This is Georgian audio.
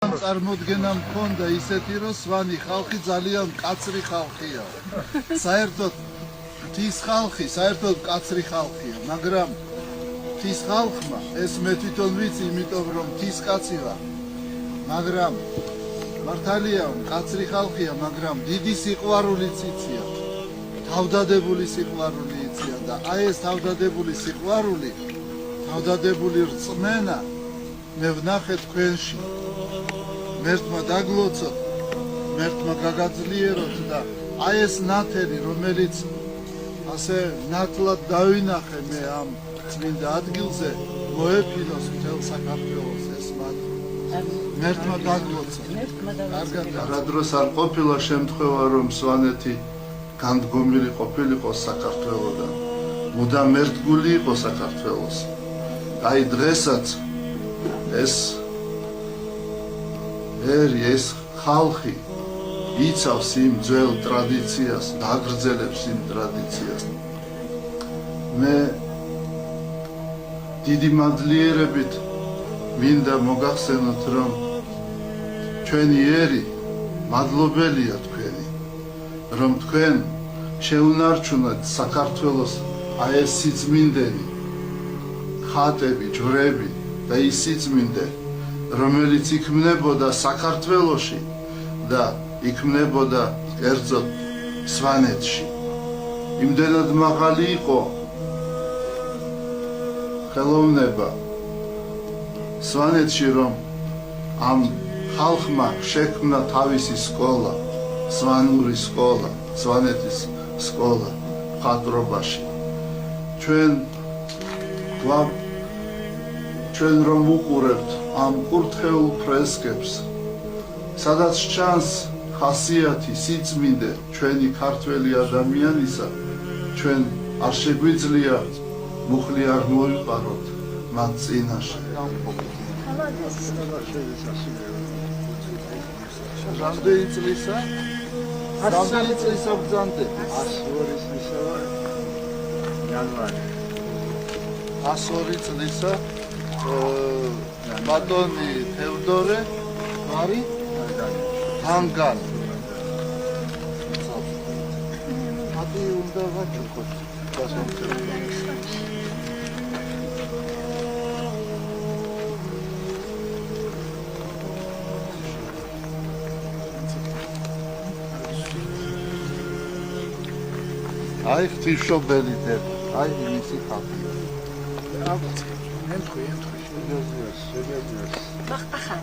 წარმოდგენა მქონდა ისეთი, რომ სვანი ხალხი ძალიან მკაცრი ხალხია. საერთოდ მთის ხალხი საერთოდ მკაცრი ხალხია, მაგრამ მთის ხალხმა ეს მე თვითონ ვიცი, იმიტომ რომ მთის კაცი ვარ. მაგრამ მართალია მკაცრი ხალხია, მაგრამ დიდი სიყვარულიც იციან. თავდადებული სიყვარული იციან და აი ეს თავდადებული სიყვარული, თავდადებული რწმენა მე ვნახე თქვენში. მერთმა დაგლოცოთ, მერთმა გაგაძლიეროთ და აი ეს ნათელი, რომელიც ასე ნათლად დავინახე მე ამ წმინდა ადგილზე, მოეფინოს მთელ საქართველოს ეს მათ. მერთმა დაგლოცოთ. კარგად, რა დროს არ ყოფილა შემთხვევა, რომ სვანეთი განდგომილი ყოფილიყო საქართველოდან, მუდამ ერთგული იყო საქართველოს. აი დღესაც ეს ეს ხალხი იცავს იმ ძველ ტრადიციას, აგრძელებს იმ ტრადიციას. მე დიდი მადლიერებით მინდა მოგახსენოთ, რომ ჩვენი ერი მადლობელია თქვენი, რომ თქვენ შეუნარჩუნეთ საქართველოს აი ეს სიწმინდენი, ხატები, ჯვრები და ის სიწმინდე, რომელიც იქმნებოდა საქართველოში და იქმნებოდა კერძოდ სვანეთში. იმდენად მაღალი იყო ხელოვნება სვანეთში, რომ ამ ხალხმა შექმნა თავისი სკოლა, სვანური სკოლა, სვანეთის სკოლა მხატვრობაში. ჩვენ რომ უყურებთ ამ კურთხეულ ფრესკებს, სადაც ჩანს ხასიათი, სიწმინდე ჩვენი ქართველი ადამიანისა, ჩვენ არ შეგვიძლია მუხლი არ მოვიყაროთ მათ წინაშე. რამდენი წლისა? 100 წლისა ბრძანდები. 102 წლისა იანვარი. 102 წლისა ბატონი თევდორე მარი ჰანგანი. აბი უნდა ვაჭროთ დასამთავრებლად. აი ღვთისმშობელი დედა, აი მისი ხალხი. აბა, ემთხი, შეგეძლოს. მახტახან.